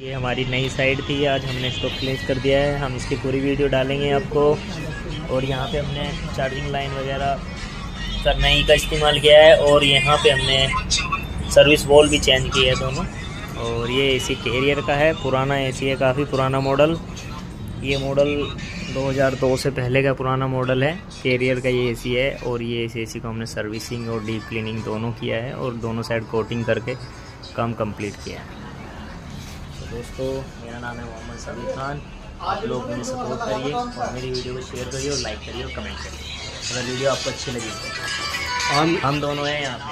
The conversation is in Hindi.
ये हमारी नई साइड थी, आज हमने इसको क्लोज कर दिया है। हम इसकी पूरी वीडियो डालेंगे आपको। और यहाँ पे हमने चार्जिंग लाइन वगैरह का नई का इस्तेमाल किया है। और यहाँ पे हमने सर्विस वॉल भी चेंज की है दोनों। और ये एसी कैरियर का है, पुराना एसी है, काफ़ी पुराना मॉडल। ये मॉडल 2002 से पहले का पुराना मॉडल है। कैरियर का ये एसी है। और ये इस एसी को हमने सर्विसिंग और डीप क्लीनिंग दोनों किया है और दोनों साइड कोटिंग करके काम कंप्लीट किया है। तो दोस्तों, मेरा नाम है मोहम्मद सबीर खान। आप लोग मुझे सपोर्ट करिए और मेरी वीडियो को शेयर करिए और लाइक करिए और कमेंट करिए अगर वीडियो आपको अच्छी लगी तो। हम दोनों हैं यहाँ पे।